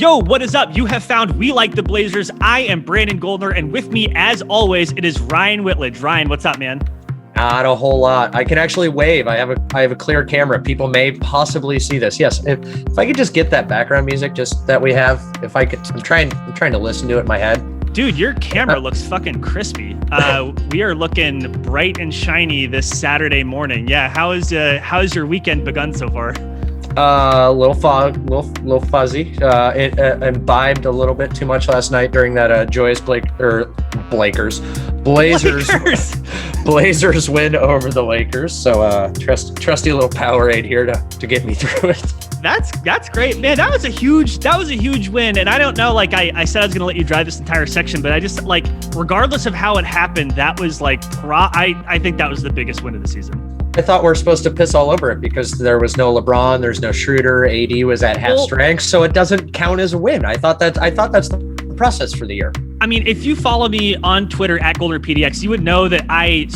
Yo, what is up? You have found We Like the Blazers. I am Brandon Goldner, and with me, as always, it is Ryan Whitledge. Ryan, what's up, man? Not a whole lot. I can actually wave. I have a clear camera. People may possibly see this. Yes, if I could just get that background music just that we have. If I could, I'm trying to listen to it in my head. Dude, your camera looks fucking crispy. We are looking bright and shiny this Saturday morning. Yeah, how's your weekend begun so far? A little fuzzy. It imbibed a little bit too much last night during that joyous Blazers win over the Lakers. So trusty little Powerade here to get me through it. That's great, man. That was a huge win. And I don't know, like I said, I was gonna let you drive this entire section, but I just like, regardless of how it happened, that was like I think that was the biggest win of the season. I thought we were supposed to piss all over it because there was no LeBron, there's no Schroeder, AD was at half strength, so it doesn't count as a win. I thought that's the process for the year. I mean, if you follow me on Twitter at GolderPDX, you would know that I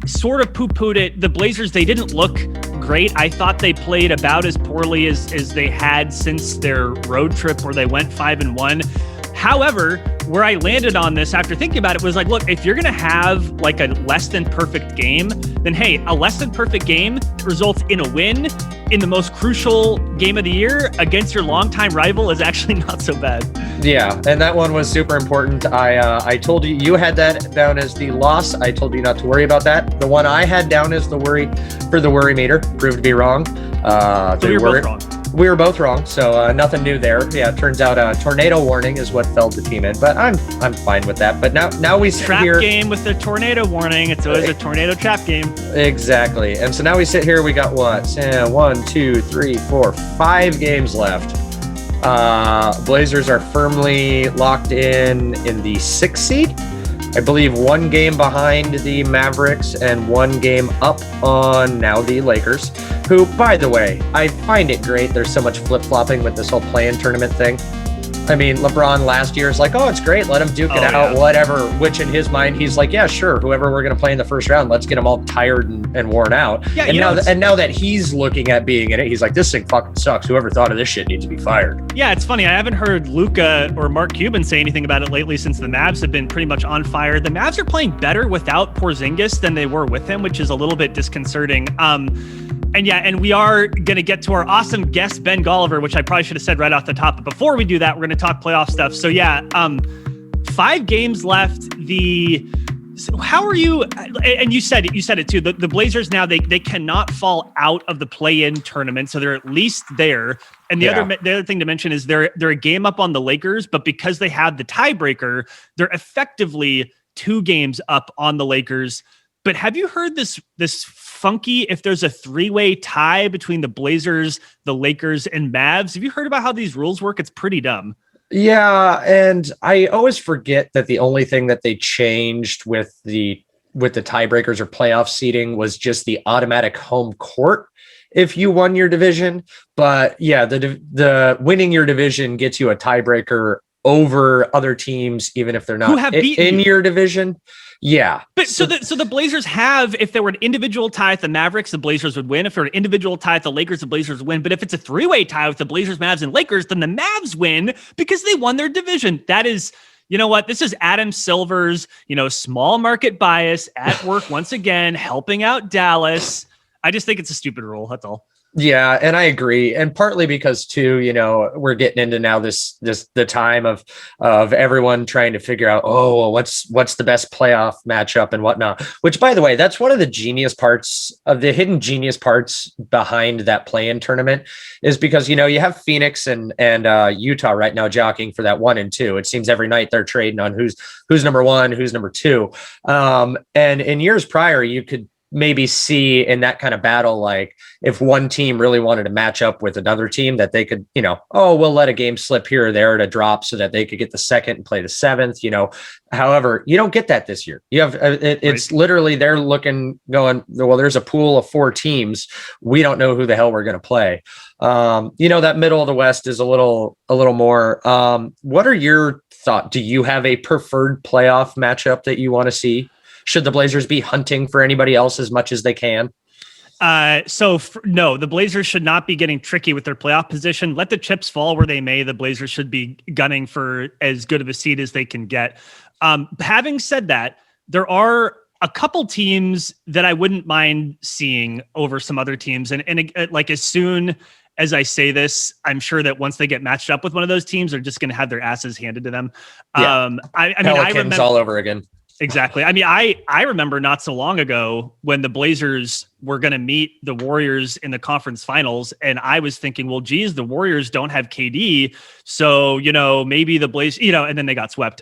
sort of poo-pooed it. The Blazers, they didn't look great. I thought they played about as poorly as they had since their road trip where they went 5-1. However, where I landed on this after thinking about it was like, look, if you're going to have like a less than perfect game, then hey, a less than perfect game results in a win in the most crucial game of the year against your longtime rival is actually not so bad. Yeah, and that one was super important. I told you had that down as the loss. I told you not to worry about that. The one I had down as the worry for the worry meter proved to be wrong. So we were both wrong. We were both wrong, so nothing new there. Yeah, it turns out a tornado warning is what felled the team in, but I'm fine with that. But now we sit trap here. Game with the tornado warning. It's always a tornado trap game. Exactly. And so now we sit here. We got what? 1, 2, 3, 4, 5 games left. Blazers are firmly locked in the 6th seed. I believe 1 game behind the Mavericks and 1 game up on now the Lakers, who, by the way, I find it great. There's so much flip-flopping with this whole play-in tournament thing. I mean, LeBron last year is like, oh, it's great. Let him duke it out, whatever. Which in his mind, he's like, yeah, sure. Whoever we're going to play in the first round, let's get them all tired and worn out. Yeah, and now that he's looking at being in it, he's like, this thing fucking sucks. Whoever thought of this shit needs to be fired. Yeah, it's funny. I haven't heard Luka or Mark Cuban say anything about it lately since the Mavs have been pretty much on fire. The Mavs are playing better without Porzingis than they were with him, which is a little bit disconcerting. And we are going to get to our awesome guest, Ben Golliver, which I probably should have said right off the top. But before we do that, we're going to talk playoff stuff. So yeah, 5 games left. How are you? And you said it too. The Blazers now, they cannot fall out of the play-in tournament. So they're at least there. And the other thing to mention is they're a game up on the Lakers, but because they have the tiebreaker, they're effectively 2 games up on the Lakers. But have you heard this funky, if there's a 3-way tie between the Blazers, the Lakers, and Mavs? Have you heard about how these rules work? It's pretty dumb. Yeah, and I always forget that the only thing that they changed with the tiebreakers or playoff seeding was just the automatic home court if you won your division. But yeah, the winning your division gets you a tiebreaker over other teams, even if they're not in your division. Yeah. But so the Blazers have, if there were an individual tie with the Mavericks, the Blazers would win. If there were an individual tie with the Lakers, the Blazers would win. But if it's a 3-way tie with the Blazers, Mavs, and Lakers, then the Mavs win because they won their division. That is, you know what? This is Adam Silver's, small market bias at work once again, helping out Dallas. I just think it's a stupid rule. That's all. Yeah, and I agree, and partly because too, we're getting into now the time of everyone trying to figure out, what's the best playoff matchup and whatnot. Which, by the way, that's one of the hidden genius parts behind that play-in tournament is because you have Phoenix and Utah right now jockeying for that 1 and 2. It seems every night they're trading on who's number 1, who's number 2, and in years prior you could maybe see in that kind of battle, like if one team really wanted to match up with another team that they could, we'll let a game slip here or there to drop so that they could get the 2nd and play the 7th, However, you don't get that this year. You have, it's literally, they're going, well, there's a pool of 4 teams. We don't know who the hell we're going to play. That middle of the West is a little more, what are your thoughts? Do you have a preferred playoff matchup that you want to see? Should the Blazers be hunting for anybody else as much as they can? No, the Blazers should not be getting tricky with their playoff position. Let the chips fall where they may. The Blazers should be gunning for as good of a seed as they can get. Having said that, there are a couple teams that I wouldn't mind seeing over some other teams. And like, as soon as I say this, I'm sure that once they get matched up with one of those teams, they're just going to have their asses handed to them. Yeah. I mean, Pelicans I remember all over again. Exactly. I mean, I remember not so long ago when the Blazers were going to meet the Warriors in the conference finals. And I was thinking, well, geez, the Warriors don't have KD. So, maybe the Blazers, and then they got swept.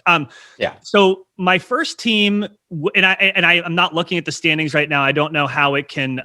Yeah. So my first team, I'm not looking at the standings right now. I don't know how it can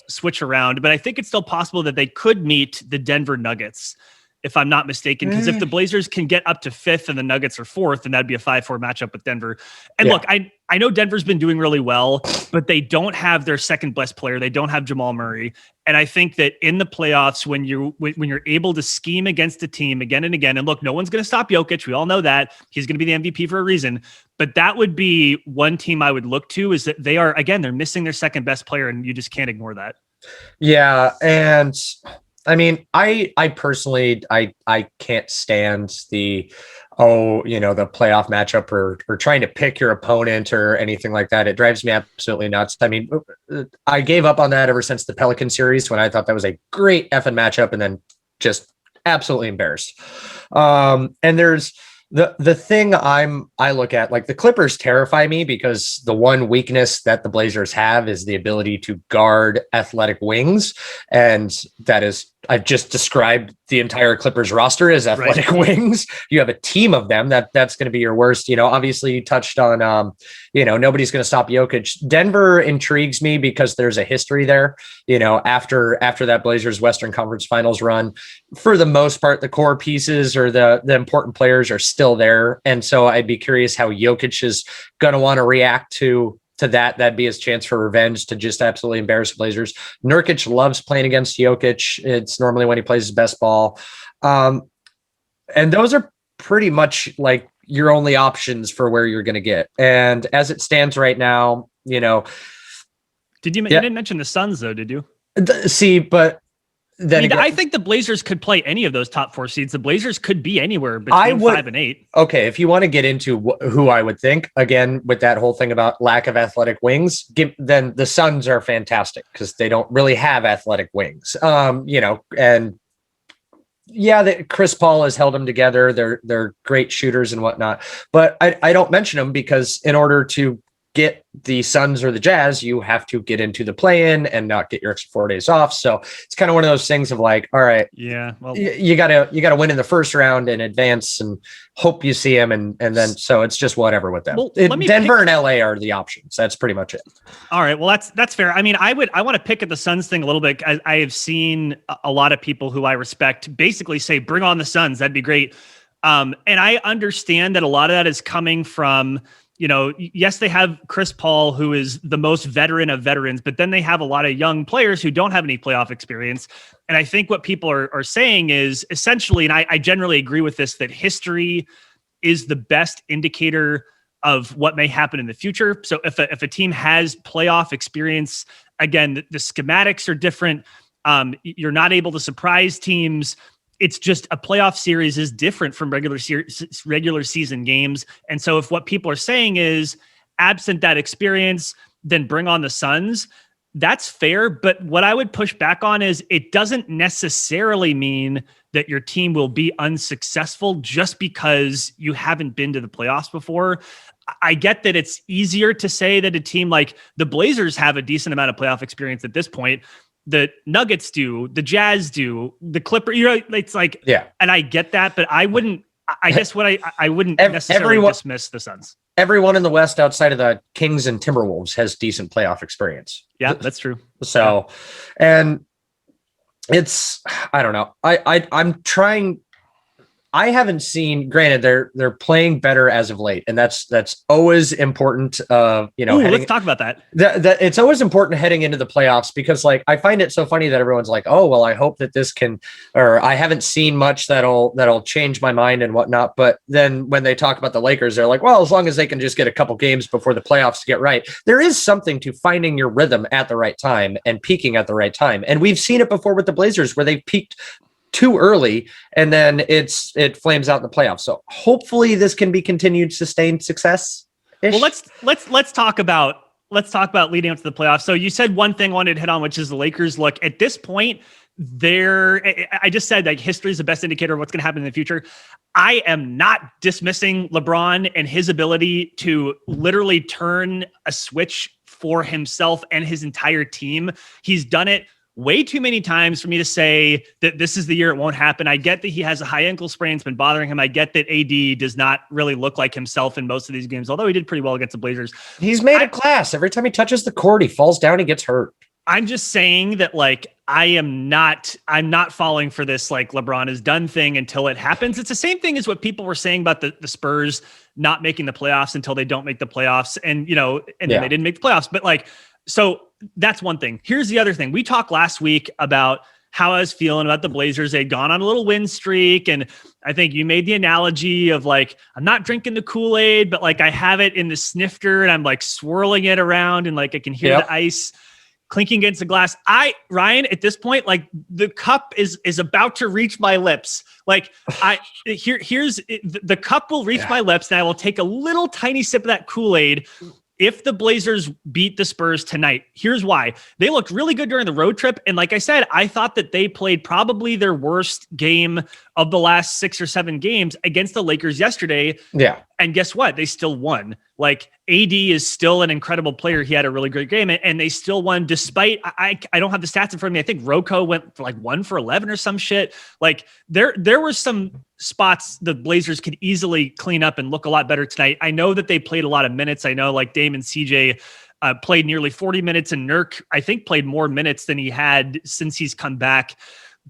switch around, but I think it's still possible that they could meet the Denver Nuggets, if I'm not mistaken, because if the Blazers can get up to 5th and the Nuggets are 4th, then that'd be a 5-4 matchup with Denver. And look, I know Denver's been doing really well, but they don't have their second best player. They don't have Jamal Murray. And I think that in the playoffs, when you're able to scheme against a team again and again, and look, no one's going to stop Jokic. We all know that. He's going to be the MVP for a reason. But that would be one team I would look to, is that they're missing their second best player, and you just can't ignore that. Yeah. And I mean, I personally, I can't stand the playoff matchup or trying to pick your opponent or anything like that. It drives me absolutely nuts. I mean, I gave up on that ever since the Pelican series, when I thought that was a great effing matchup, and then just absolutely embarrassed. And there's the thing I look at, like, the Clippers terrify me because the one weakness that the Blazers have is the ability to guard athletic wings. And that is, I've just described the entire Clippers roster as athletic wings. You have a team of them that's going to be your worst. Obviously you touched on, nobody's going to stop Jokic. Denver intrigues me because there's a history there. After that Blazers Western Conference Finals run, for the most part, the core pieces or the important players are still there. And so I'd be curious how Jokic is going to want to react to that. That'd be his chance for revenge, to just absolutely embarrass the Blazers. Nurkic loves playing against Jokic. It's normally when he plays his best ball. And those are pretty much like your only options for where you're going to get. And as it stands right now, you didn't mention the Suns though, did you? But then I think the Blazers could play any of those top 4 seeds. The Blazers could be anywhere between 5 and 8. Okay, if you want to get into who I would think, again, with that whole thing about lack of athletic wings, then the Suns are fantastic because they don't really have athletic wings. And Chris Paul has held them together. They're great shooters and whatnot. But I don't mention them because in order to get the Suns or the Jazz, you have to get into the play-in and not get your extra 4 days off. So it's kind of one of those things of like, all right, you gotta win in the first round and advance and hope you see them, and then so it's just whatever with them. Well, Denver and LA are the options. That's pretty much it. All right, well that's fair. I mean, I want to pick at the Suns thing a little bit. I have seen a lot of people who I respect basically say, "Bring on the Suns, that'd be great." And I understand that a lot of that is coming from, yes, they have Chris Paul, who is the most veteran of veterans, but then they have a lot of young players who don't have any playoff experience. And I think what people are saying is essentially, and I generally agree with this, that history is the best indicator of what may happen in the future. So if a team has playoff experience, again, the schematics are different. You're not able to surprise teams. It's just a playoff series is different from regular season games. And so if what people are saying is absent that experience, then bring on the Suns, that's fair. But what I would push back on is it doesn't necessarily mean that your team will be unsuccessful just because you haven't been to the playoffs before. I get that it's easier to say that a team like the Blazers have a decent amount of playoff experience at this point. The Nuggets do, the Jazz do, the Clippers, it's like, and I get that, but I wouldn't necessarily dismiss the Suns. Everyone in the West outside of the Kings and Timberwolves has decent playoff experience. Yeah, that's true. So, and it's, I don't know. I'm trying I haven't seen, granted, they're playing better as of late, and that's always important. Let's talk about that. That it's always important heading into the playoffs, because like I find it so funny that everyone's like, oh well, I hope that this can, or I haven't seen much that'll change my mind and whatnot. But then when they talk about the Lakers, they're like, well, as long as they can just get a couple games before the playoffs to get right. There is something to finding your rhythm at the right time and peaking at the right time, and we've seen it before with the Blazers where they peaked too early and then it flames out in the playoffs. So hopefully this can be continued sustained success. Well, let's talk about leading up to the playoffs. So you said one thing I wanted to hit on, which is the Lakers. Look, at this point, I just said like history is the best indicator of what's going to happen in the future. I am not dismissing LeBron and his ability to literally turn a switch for himself and his entire team. He's done it way too many times for me to say that this is the year it won't happen. I get that he has a high ankle sprain. It's been bothering him. I get that AD does not really look like himself in most of these games, although he did pretty well against the Blazers. He's made a class. Every time he touches the court, he falls down, he gets hurt. I'm just saying that like, I'm not falling for this like LeBron is done thing until it happens. It's the same thing as what people were saying about the Spurs not making the playoffs until they don't make the playoffs. And, then they didn't make the playoffs, but like, so that's one thing. Here's the other thing. We talked last week about how I was feeling about the Blazers. They'd gone on a little win streak. And I think you made the analogy of like, I'm not drinking the Kool-Aid, but like I have it in the snifter and I'm like swirling it around and like I can hear the ice clinking against the glass. Ryan, at this point, like the cup is about to reach my lips. Like here's the cup will reach my lips and I will take a little tiny sip of that Kool-Aid. If the Blazers beat the Spurs tonight, here's why. They looked really good during the road trip. And like I said, I thought that they played probably their worst game of the last 6 or 7 games against the Lakers yesterday. Yeah. And guess what? They still won. Like AD is still an incredible player. He had a really great game and they still won despite, I don't have the stats in front of me. I think Rocco went for like 1 for 11 or some shit. Like there were some spots the Blazers could easily clean up and look a lot better tonight. I know that they played a lot of minutes. I know like Dame and CJ played nearly 40 minutes and Nurk, I think played more minutes than he had since he's come back.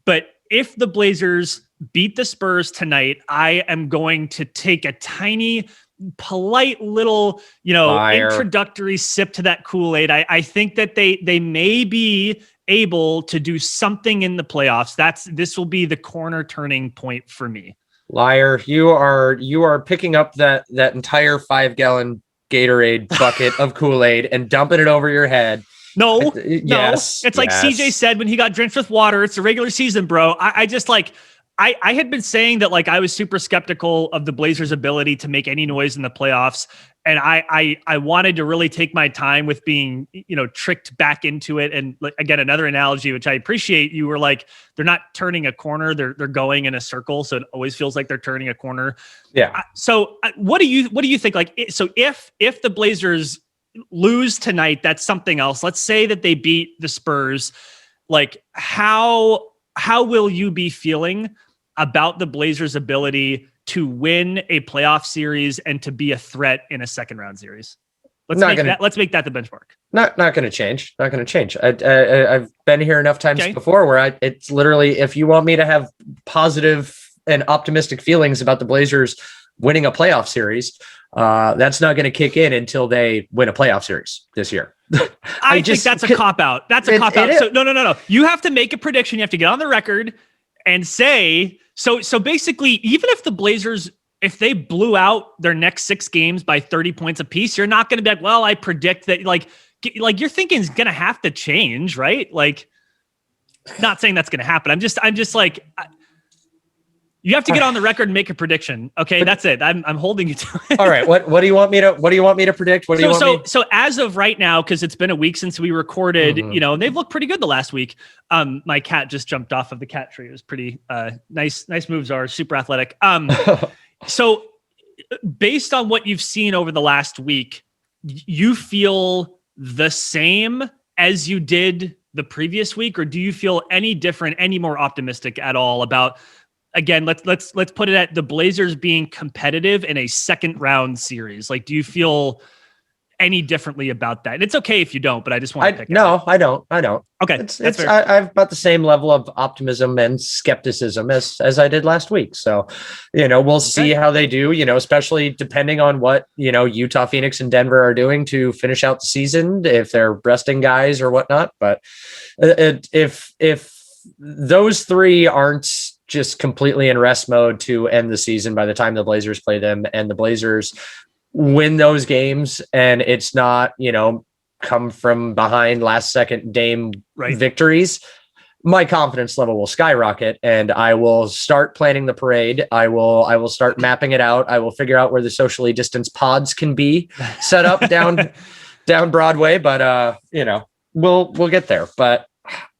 But if the Blazers beat the Spurs tonight, I am going to take a tiny, polite little, introductory sip to that Kool-Aid. I think that they may be able to do something in the playoffs. This will be the corner turning point for me. Liar. You are picking up that entire 5-gallon Gatorade bucket of Kool-Aid and dumping it over your head. No. It's like CJ said when he got drenched with water. It's a regular season, bro. I just like, I had been saying that like I was super skeptical of the Blazers' ability to make any noise in the playoffs. And I wanted to really take my time with being, tricked back into it. And like, again, another analogy, which I appreciate, you were like, they're not turning a corner. They're going in a circle. So it always feels like they're turning a corner. Yeah. So what do you think? Like, so if the Blazers lose tonight, that's something else. Let's say that they beat the Spurs. Like how will you be feeling about the Blazers' ability to win a playoff series and to be a threat in a second round series? Let's make that the benchmark. Not going to change. Not going to change. I've been here enough times before where it's literally, if you want me to have positive and optimistic feelings about the Blazers winning a playoff series, that's not going to kick in until they win a playoff series this year. I think that's a cop out. That's a cop out. So no. You have to make a prediction. You have to get on the record and say, so basically, even if the Blazers, if they blew out their next 6 games by 30 points apiece, you're not going to be like, well, I predict that like your thinking is going to have to change, right? Like, not saying that's going to happen. I'm just like, you have to get on the record and make a prediction. Okay, that's it. I'm holding you to it. All right. What do you want me to predict? So as of right now, because it's been a week since we recorded, and they've looked pretty good the last week. My cat just jumped off of the cat tree. It was pretty nice moves are super athletic. So based on what you've seen over the last week, you feel the same as you did the previous week, or do you feel any different, any more optimistic at all about? Again, let's put it at the Blazers being competitive in a second round series. Like, do you feel any differently about that? And it's okay if you don't, but I just want to pick no, I don't. Okay. It's I have about the same level of optimism and skepticism as I did last week. So, we'll see how they do, especially depending on what, Utah, Phoenix, and Denver are doing to finish out the season, if they're resting guys or whatnot. But if those three aren't just completely in rest mode to end the season by the time the Blazers play them, and the Blazers win those games, and it's not, come from behind last second Dame victories, my confidence level will skyrocket, and I will start planning the parade. I will start mapping it out. I will figure out where the socially distanced pods can be set up down Broadway, but we'll get there. But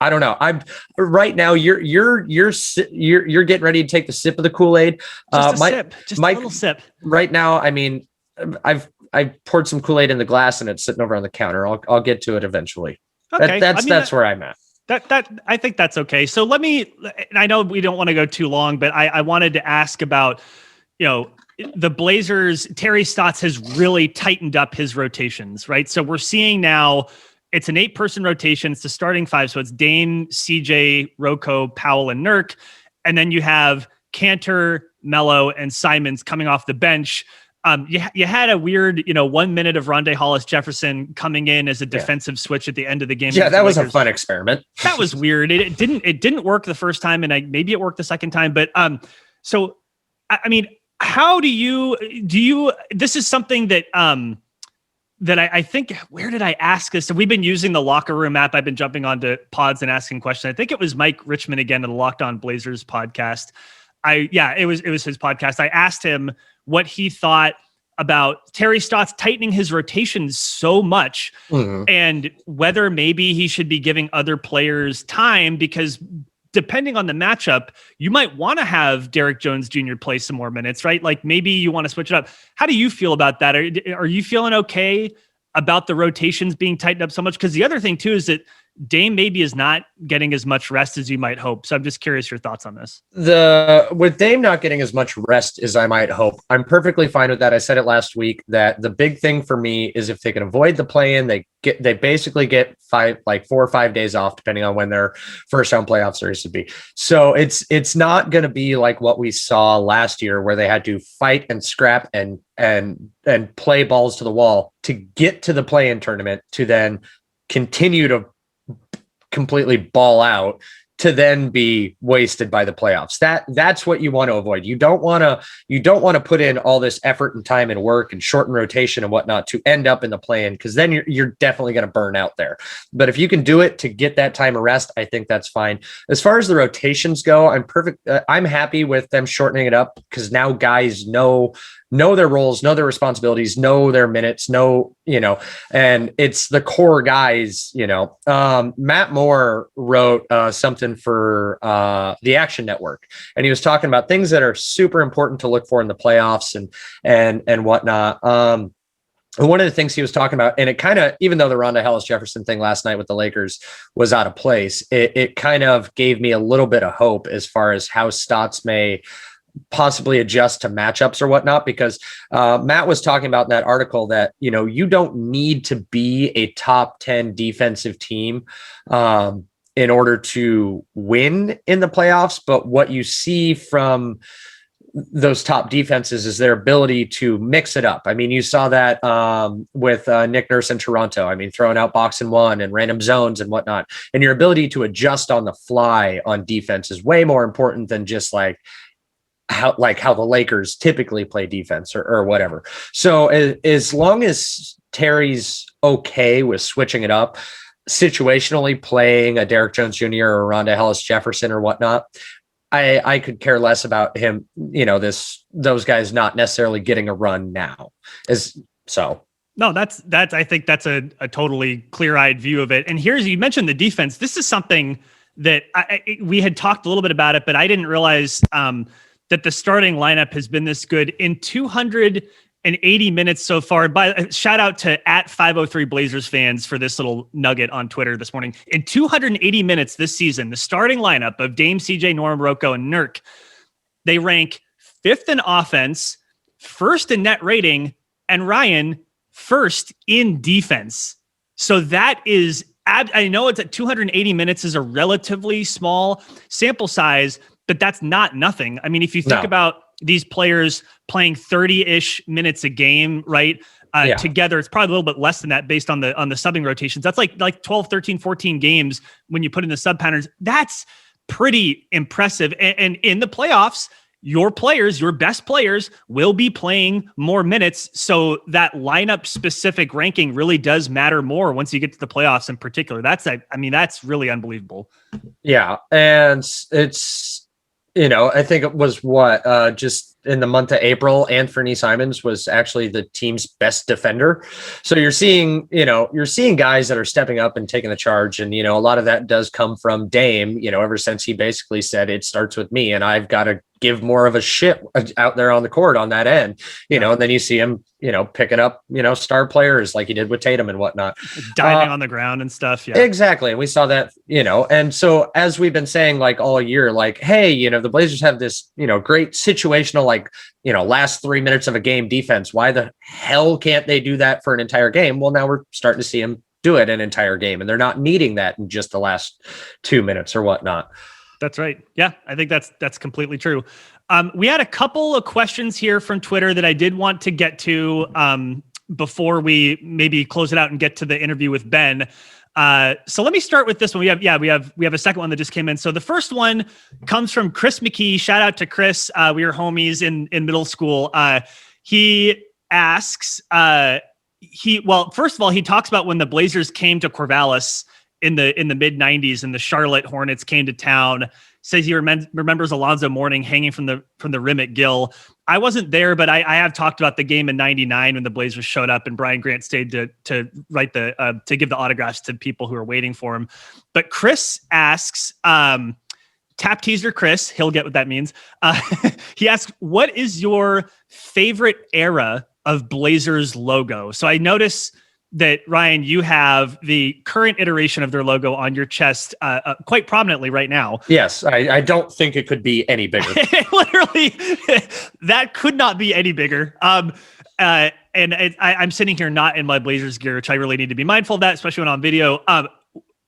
I don't know. I'm right now. You're getting ready to take the sip of the Kool-Aid. Just a little sip. Right now, I mean, I poured some Kool-Aid in the glass and it's sitting over on the counter. I'll get to it eventually. Okay. That's where I'm at. That I think that's okay. So I know we don't want to go too long, but I wanted to ask about, the Blazers. Terry Stotts has really tightened up his rotations, right? So we're seeing now it's an 8-person rotation. It's the starting 5. So it's Dame, CJ, Rocco, Powell, and Nurk. And then you have Cantor, Melo, and Simons coming off the bench. You had a weird, 1 minute of Rondae Hollis-Jefferson coming in as a defensive switch at the end of the game. Yeah, that was a fun experiment. That was weird. It didn't work the first time, and maybe it worked the second time. But so I mean, how do you? This is something that that I think. Where did I ask this? So we've been using the Locker Room app. I've been jumping onto pods and asking questions. I think it was Mike Richmond again of the Locked On Blazers podcast. It was his podcast. I asked him what he thought about Terry Stotts tightening his rotations so much, and whether maybe he should be giving other players time, because depending on the matchup, you might want to have Derek Jones Jr. play some more minutes, right? Like maybe you want to switch it up. How do you feel about that? Are you feeling okay about the rotations being tightened up so much? Because the other thing too is that Dame maybe is not getting as much rest as you might hope. So I'm just curious your thoughts on this. With Dame not getting as much rest as I might hope, I'm perfectly fine with that. I said it last week that the big thing for me is if they can avoid the play-in, they basically get 4 or 5 days off, depending on when their first round playoff series would be. So it's not going to be like what we saw last year, where they had to fight and scrap and play balls to the wall to get to the play-in tournament, to then continue to completely ball out, to then be wasted by the playoffs. That's what you want to avoid. You don't want to put in all this effort and time and work and shorten rotation and whatnot to end up in the play-in, because then you're definitely going to burn out there. But if you can do it to get that time of rest, I think that's fine. As far as the rotations go, I'm happy with them shortening it up, because now guys know their roles, know their responsibilities, know their minutes, and it's the core guys. Matt Moore wrote something for the Action Network, and he was talking about things that are super important to look for in the playoffs and whatnot. And one of the things he was talking about, and it kind of, even though the Rondae Hollis-Jefferson thing last night with the Lakers was out of place, it kind of gave me a little bit of hope as far as how Stotts may possibly adjust to matchups or whatnot, because Matt was talking about in that article that, you don't need to be a top 10 defensive team in order to win in the playoffs. But what you see from those top defenses is their ability to mix it up. I mean, you saw that with Nick Nurse in Toronto. I mean, throwing out box and one and random zones and whatnot, and your ability to adjust on the fly on defense is way more important than just how the Lakers typically play defense or whatever. So as long as Terry's okay with switching it up, situationally playing a Derek Jones Jr. or Rondae Hollis-Jefferson or whatnot, I could care less about him, those guys not necessarily getting a run now. No, that's I think that's a totally clear-eyed view of it. And you mentioned the defense. This is something that we had talked a little bit about it, but I didn't realize that the starting lineup has been this good in 280 minutes so far. Shout out to @503 Blazers fans for this little nugget on Twitter this morning. In 280 minutes this season, the starting lineup of Dame, CJ, Norm, Rocco, and Nurk, they rank 5th in offense, 1st in net rating, and Ryan, first in defense. So that is, I know it's at 280 minutes is a relatively small sample size, but that's not nothing. I mean, if you think about these players playing 30-ish minutes a game, right? Together, it's probably a little bit less than that based on the subbing rotations. That's like 12, 13, 14 games when you put in the sub patterns. That's pretty impressive. And in the playoffs, your players, your best players, will be playing more minutes. So that lineup specific ranking really does matter more once you get to the playoffs in particular. That's really unbelievable. Yeah. And it's, I think it was just in the month of April, Anthony Simons was actually the team's best defender. So you're seeing guys that are stepping up and taking the charge. And, a lot of that does come from Dame, ever since he basically said it starts with me and I've got to give more of a shit out there on the court on that end, and then you see him, picking up, star players like he did with Tatum and whatnot. Diving on the ground and stuff. Yeah, exactly. And we saw that, and so as we've been saying, like all year, like, hey, the Blazers have this, great situational, like, last 3 minutes of a game defense. Why the hell can't they do that for an entire game? Well, now we're starting to see them do it an entire game, and they're not needing that in just the last 2 minutes or whatnot. That's right. Yeah, I think that's completely true. We had a couple of questions here from Twitter that I did want to get to before we maybe close it out and get to the interview with Ben. So let me start with this one. We have a second one that just came in. So the first one comes from Chris McKee. Shout out to Chris. We were homies in middle school. He asks, first of all, he talks about when the Blazers came to Corvallis in the mid 90s and the Charlotte Hornets came to town. Says he remembers Alonzo Mourning hanging from the rim at Gill. I wasn't there, but I have talked about the game in '99 when the Blazers showed up and Brian Grant stayed to write to give the autographs to people who are waiting for him. But Chris asks, tap teaser Chris, he'll get what that means. He asks, what is your favorite era of Blazers logo? So I notice that, Ryan, you have the current iteration of their logo on your chest quite prominently right now. Yes, I don't think it could be any bigger. Literally, that could not be any bigger. And I'm sitting here not in my Blazers gear, which I really need to be mindful of that, especially when on video.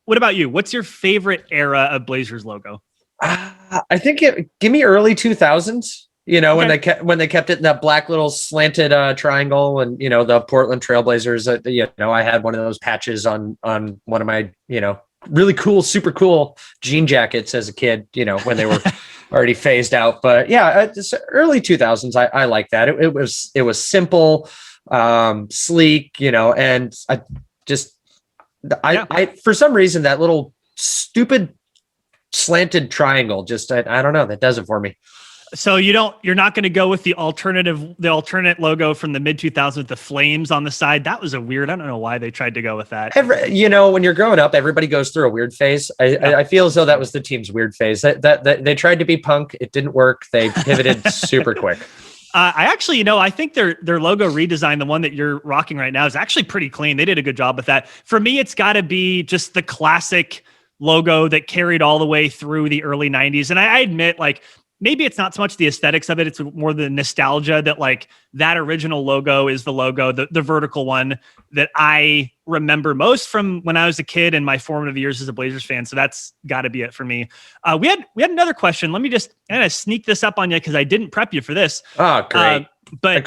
What about you? What's your favorite era of Blazers logo? I think give me early 2000s. Okay. when they kept it in that black little slanted triangle, and the Portland Trailblazers. I had one of those patches on one of my really cool, super cool jean jackets as a kid. When they were already phased out. But yeah, it's early 2000s. I like that. It was simple, sleek. And I for some reason that little stupid slanted triangle I don't know, that does it for me. So you're not going to go with the alternate logo from the mid 2000s with the flames on the side. That was I don't know why they tried to go with that. When you're growing up, everybody goes through a weird phase. I feel as though that was the team's weird phase. That they tried to be punk. It didn't work. They pivoted super quick. I actually, I think their logo redesign, the one that you're rocking right now, is actually pretty clean. They did a good job with that. For me, it's got to be just the classic logo that carried all the way through the early 90s. And I admit, like, maybe it's not so much the aesthetics of it. It's more the nostalgia that, like, that original logo is the logo, the vertical one that I remember most from when I was a kid and my formative years as a Blazers fan. So that's got to be it for me. We had another question. Let me just sneak this up on you because I didn't prep you for this. Oh, great. But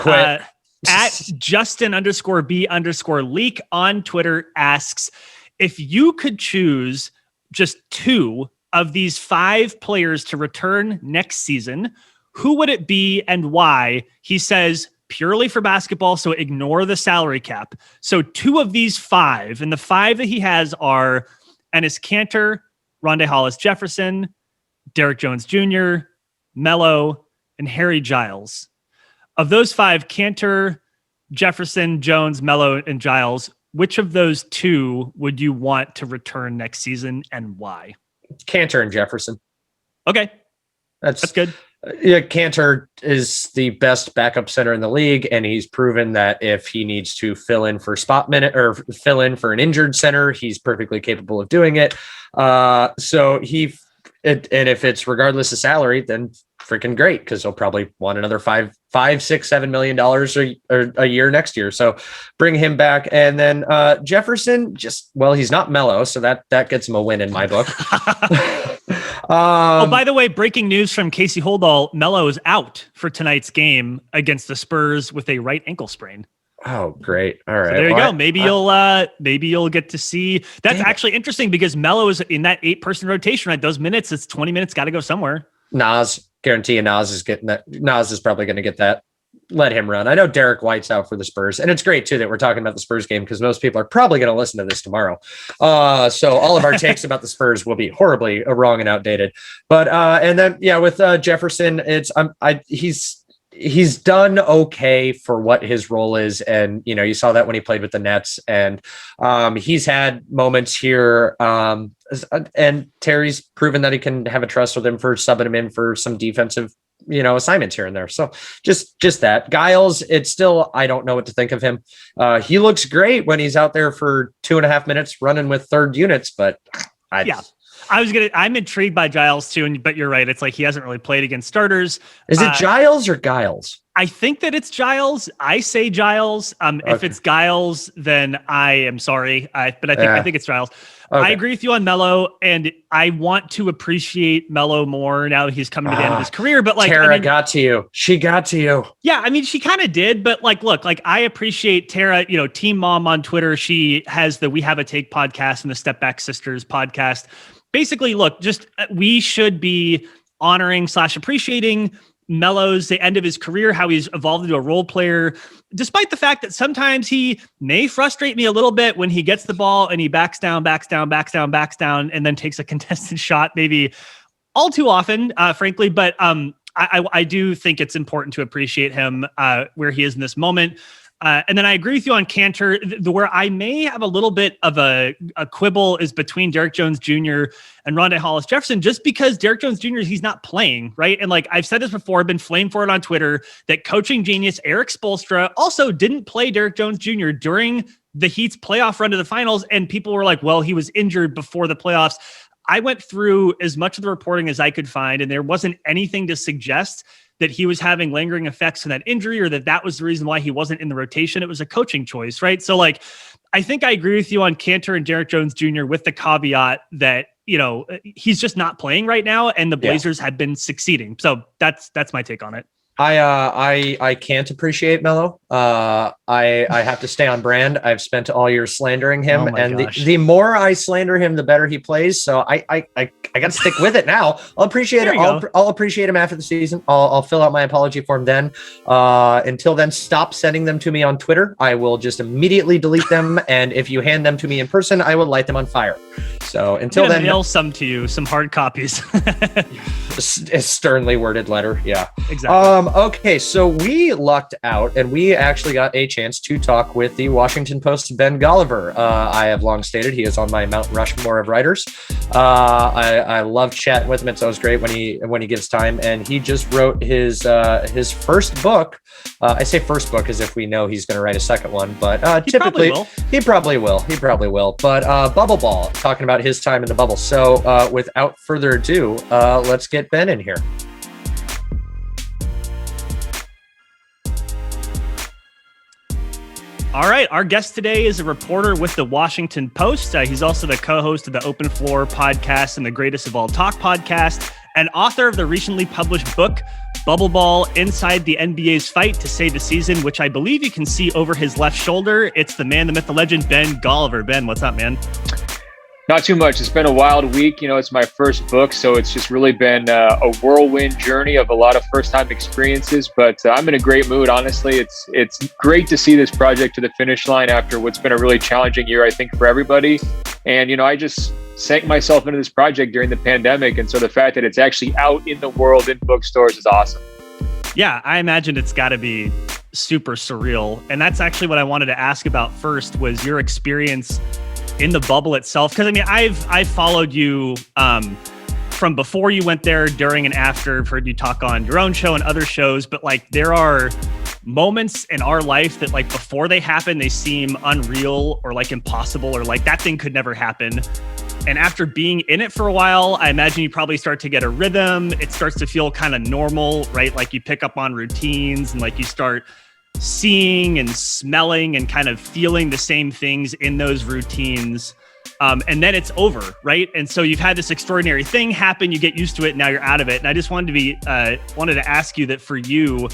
at Justin_B_leak on Twitter asks, if you could choose just two of these 5 players to return next season, who would it be and why? He says purely for basketball, so ignore the salary cap. So 2 of these 5, and the 5 that he has are Enes Kanter, Rondae Hollis-Jefferson, Derrick Jones Jr., Melo, and Harry Giles. Of those 5, Kanter, Jefferson, Jones, Melo, and Giles, which of those 2 would you want to return next season and why? Kanter and Jefferson. Okay. That's good. Yeah, Kanter is the best backup center in the league, and he's proven that if he needs to fill in for spot minute or fill in for an injured center, he's perfectly capable of doing it. And if it's regardless of salary, then freaking great, because he'll probably want another five $5, $6, $7 million a year next year. So bring him back. And then Jefferson, he's not Melo, so that gets him a win in my book. By the way, breaking news from Casey Holdall, Melo is out for tonight's game against the Spurs with a right ankle sprain. Oh, great. All right. So there you go. Maybe you'll get to see. That's actually interesting because Melo is in that 8-person rotation, right? Those minutes, it's 20 minutes, got to go somewhere. Guarantee Nas is getting that. Nas is probably going to get that. Let him run. I know Derek White's out for the Spurs, and it's great too that we're talking about the Spurs game because most people are probably going to listen to this tomorrow. So all of our takes about the Spurs will be horribly wrong and outdated. But and then with Jefferson, he's done okay for what his role is. And, you saw that when he played with the Nets, and he's had moments here. And Terry's proven that he can have a trust with him for subbing him in for some defensive, assignments here and there. So just that. Giles, it's still, I don't know what to think of him. He looks great when he's out there for 2.5 minutes running with third units, but I'm intrigued by Giles too, but you're right. It's like he hasn't really played against starters. Is it Giles or Giles? I think that it's Giles. I say Giles. If it's Giles, then I am sorry. I think it's Giles. Okay. I agree with you on Melo, and I want to appreciate Melo more now that he's coming to the end of his career. But Tara got to you. She got to you. Yeah, she kind of did. But look, I appreciate Tara. Team Mom on Twitter. She has the We Have a Take podcast and the Step Back Sisters podcast. Basically, look, just we should be honoring / appreciating Melo's the end of his career, how he's evolved into a role player, despite the fact that sometimes he may frustrate me a little bit when he gets the ball and he backs down, and then takes a contested shot, maybe all too often, frankly. But I do think it's important to appreciate him where he is in this moment. And then I agree with you on Cantor. Where I may have a little bit of a quibble is between Derrick Jones Jr. and Rondé Hollis Jefferson, just because Derrick Jones Jr. he's not playing, right? And I've said this before, I've been flamed for it on Twitter, that coaching genius Eric Spoelstra also didn't play Derrick Jones Jr. during the Heat's playoff run to the finals, and people were like, well, he was injured before the playoffs. I went through as much of the reporting as I could find, and there wasn't anything to suggest that he was having lingering effects from that injury or that was the reason why he wasn't in the rotation. It was a coaching choice, right? So I think I agree with you on Cantor and Derrick Jones Jr. with the caveat that, he's just not playing right now and the Blazers have been succeeding. So that's my take on it. I can't appreciate Melo. I have to stay on brand. I've spent all year slandering him, and the more I slander him, the better he plays. So I got to stick with it now. I'll appreciate it. I'll appreciate him after the season. I'll fill out my apology form then. Until then, stop sending them to me on Twitter. I will just immediately delete them. And if you hand them to me in person, I will light them on fire. So until then, mail some to you, some hard copies. A sternly worded letter. Yeah, exactly. Okay, so we lucked out, and we actually got a chance to talk with the Washington Post's Ben Golliver. I have long stated he is on my Mount Rushmore of writers. I love chatting with him. It's always great when he gives time, and he just wrote his first book. I say first book as if we know he's going to write a second one, but typically he probably will. But Bubbleball, talking about his time in the bubble. So without further ado, let's get Ben in here. All right. Our guest today is a reporter with the Washington Post. He's also the co-host of the Open Floor podcast and the Greatest of All Talk podcast, and author of the recently published book, Bubbleball: Inside the NBA's Fight to Save the Season, which I believe you can see over his left shoulder. It's the man, the myth, the legend, Ben Golliver. Ben, what's up, man? Not too much. It's been a wild week. It's my first book, so it's just really been a whirlwind journey of a lot of first-time experiences. But I'm in a great mood, honestly. It's great to see this project to the finish line after what's been a really challenging year, I think, for everybody. And, I just sank myself into this project during the pandemic. And so the fact that it's actually out in the world in bookstores is awesome. Yeah, I imagine it's got to be super surreal. And that's actually what I wanted to ask about first, was your experience in the bubble itself. Because I've followed you from before you went there, during and after. I've heard you talk on your own show and other shows, but there are moments in our life that before they happen, they seem unreal or impossible, or that thing could never happen. And after being in it for a while, I imagine you probably start to get a rhythm. It starts to feel kind of normal, right? Like you pick up on routines and like you start seeing and smelling and kind of feeling the same things in those routines. And then it's over, right? And so you've had this extraordinary thing happen, you get used to it, now you're out of it. And I just wanted to ask you that for you,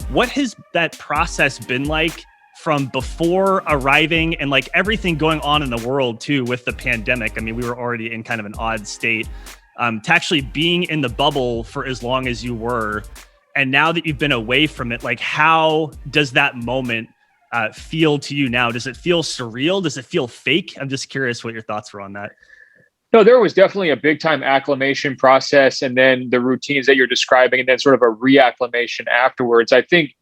what has that process been like from before arriving and like everything going on in the world too with the pandemic? I mean, we were already in kind of an odd state, to actually being in the bubble for as long as you were. And now that you've been away from it, like how does that moment feel to you now? Does it feel surreal? Does it feel fake? I'm just curious what your thoughts were on that. No, there was definitely a big time acclimation process, and then the routines that you're describing, and then sort of a reacclimation afterwards. I think,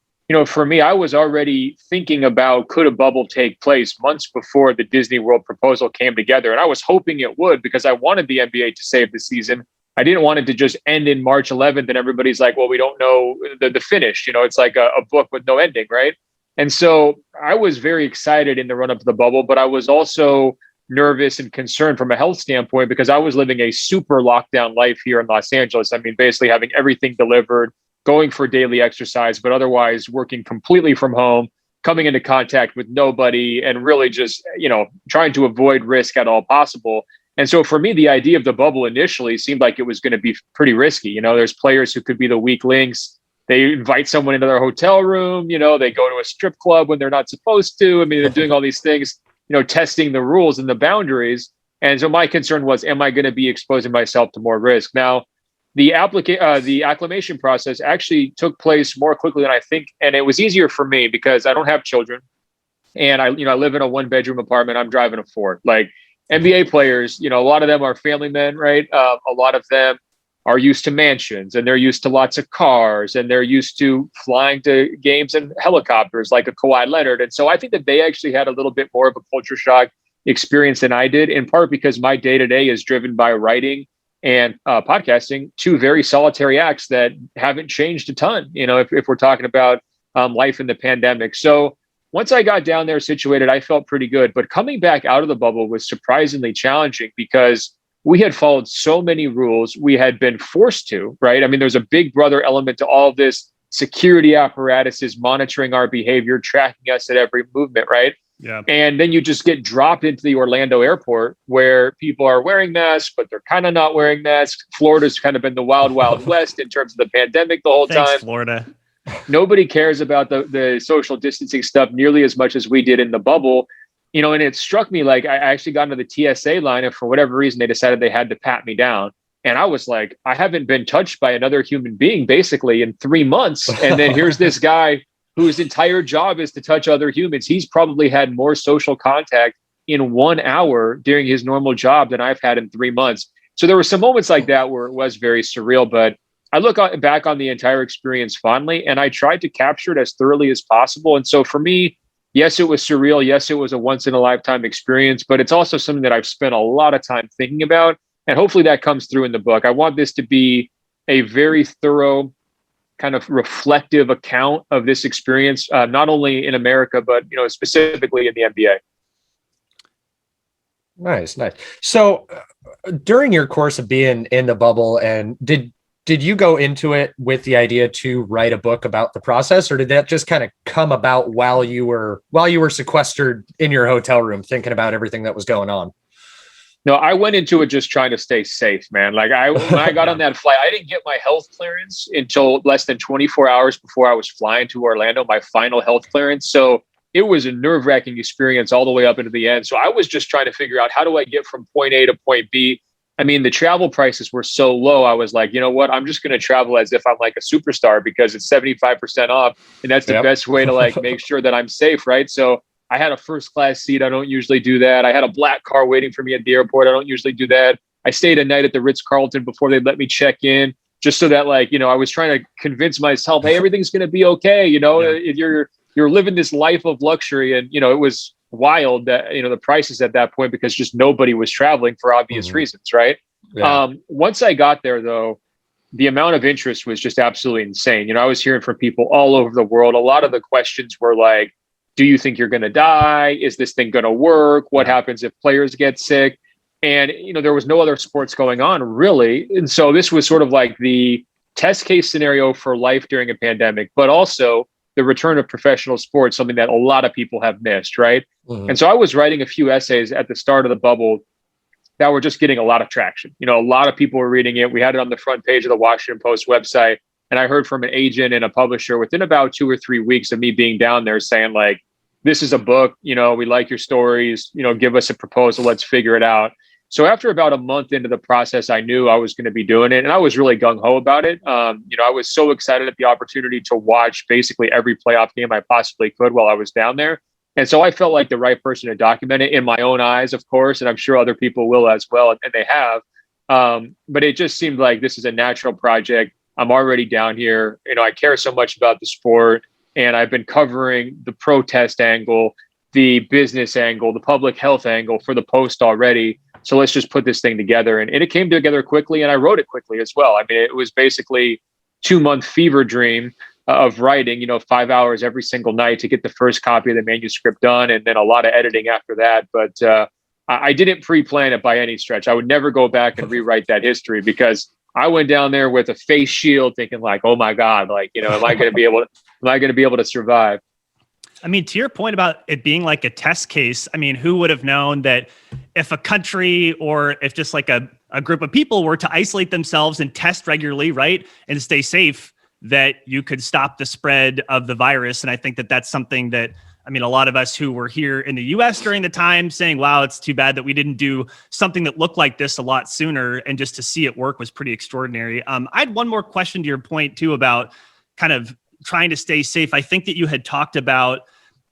for me, I was already thinking about, could a bubble take place months before the Disney World proposal came together? And I was hoping it would, because I wanted the NBA to save the season. I didn't want it to just end in March 11th and everybody's like, well, we don't know the finish. It's like a book with no ending, right? And so I was very excited in the run up to the bubble, but I was also nervous and concerned from a health standpoint because I was living a super lockdown life here in Los Angeles. I mean, basically having everything delivered, going for daily exercise, but otherwise working completely from home, coming into contact with nobody, and really just, trying to avoid risk at all possible. And so for me, the idea of the bubble initially seemed like it was going to be pretty risky. There's players who could be the weak links. They invite someone into their hotel room, they go to a strip club when they're not supposed to. I mean, they're doing all these things, testing the rules and the boundaries. And so my concern was, am I going to be exposing myself to more risk? Now, the acclimation process actually took place more quickly than I think. And it was easier for me because I don't have children. And I live in a 1-bedroom apartment. I'm driving a Ford. Like NBA players, a lot of them are family men, right? A lot of them are used to mansions, and they're used to lots of cars, and they're used to flying to games in helicopters like a Kawhi Leonard. And so I think that they actually had a little bit more of a culture shock experience than I did, in part because my day-to-day is driven by writing and podcasting, two very solitary acts that haven't changed a ton, if we're talking about life in the pandemic. So once I got down there situated, I felt pretty good. But coming back out of the bubble was surprisingly challenging because we had followed so many rules. We had been forced to, right? I mean, there's a big brother element to all of this. Security apparatuses monitoring our behavior, tracking us at every movement, right? Yeah. And then you just get dropped into the Orlando airport where people are wearing masks, but they're kind of not wearing masks. Florida's kind of been the wild, wild west in terms of the pandemic the whole time. Florida. Nobody cares about the social distancing stuff nearly as much as we did in the bubble. And it struck me, like, I actually got into the TSA line, and for whatever reason, they decided they had to pat me down. And I was like, I haven't been touched by another human being basically in 3 months. And then here's this guy whose entire job is to touch other humans. He's probably had more social contact in 1 hour during his normal job than I've had in 3 months. So there were some moments like that where it was very surreal, but I look back on the entire experience fondly, and I tried to capture it as thoroughly as possible. And so for me, yes, it was surreal. Yes, it was a once in a lifetime experience, but it's also something that I've spent a lot of time thinking about. And hopefully that comes through in the book. I want this to be a very thorough, kind of reflective account of this experience, not only in America, but, specifically in the NBA. Nice. So during your course of being in the bubble, and did you go into it with the idea to write a book about the process, or did that just kind of come about while you were sequestered in your hotel room thinking about everything that was going on? No, I went into it just trying to stay safe, man. Like when I got on that flight, I didn't get my health clearance until less than 24 hours before I was flying to Orlando, my final health clearance. So it was a nerve-wracking experience all the way up into the end. So I was just trying to figure out, how do I get from point A to point B? I mean, the travel prices were so low. I was like, you know what? I'm just going to travel as if I'm like a superstar because it's 75% off. And that's the best way to like make sure that I'm safe, right? So I had a first class seat. I don't usually do that. I had a black car waiting for me at the airport. I don't usually do that. I stayed a night at the Ritz-Carlton before they let me check in, just so that, like, I was trying to convince myself, hey, everything's going to be okay. You're living this life of luxury. And, it was wild that, the prices at that point, because just nobody was traveling for obvious reasons. Right. Yeah. Once I got there, though, the amount of interest was just absolutely insane. I was hearing from people all over the world. A lot of the questions were like, do you think you're going to die? Is this thing going to work? What happens if players get sick? And, there was no other sports going on really. And so this was sort of like the test case scenario for life during a pandemic, but also the return of professional sports, something that a lot of people have missed, right? Mm-hmm. And so I was writing a few essays at the start of the bubble that were just getting a lot of traction. A lot of people were reading it. We had it on the front page of the Washington Post website. And I heard from an agent and a publisher within about 2 or 3 weeks of me being down there saying, like, this is a book, we like your stories, give us a proposal, let's figure it out. So after about a month into the process, I knew I was going to be doing it, and I was really gung-ho about it. I was so excited at the opportunity to watch basically every playoff game I possibly could while I was down there. And so I felt like the right person to document it in my own eyes, of course, and I'm sure other people will as well, and they have. But it just seemed like this is a natural project. I'm already down here. I care so much about the sport, and I've been covering the protest angle, the business angle, the public health angle for the Post already. So let's just put this thing together. And it came together quickly, and I wrote it quickly as well. I mean, it was basically 2-month fever dream of writing, 5 hours every single night to get the first copy of the manuscript done, and then a lot of editing after that. But I didn't pre-plan it by any stretch. I would never go back and rewrite that history, because I went down there with a face shield thinking like, oh my God, like, am I going to be able to survive? I mean, to your point about it being like a test case, I mean, who would have known that if a country or if just like a group of people were to isolate themselves and test regularly, right, and stay safe, that you could stop the spread of the virus. And I think that that's something that, I mean, a lot of us who were here in the US during the time saying, wow, it's too bad that we didn't do something that looked like this a lot sooner. And just to see it work was pretty extraordinary. I had one more question to your point too, about kind of trying to stay safe. I think that you had talked about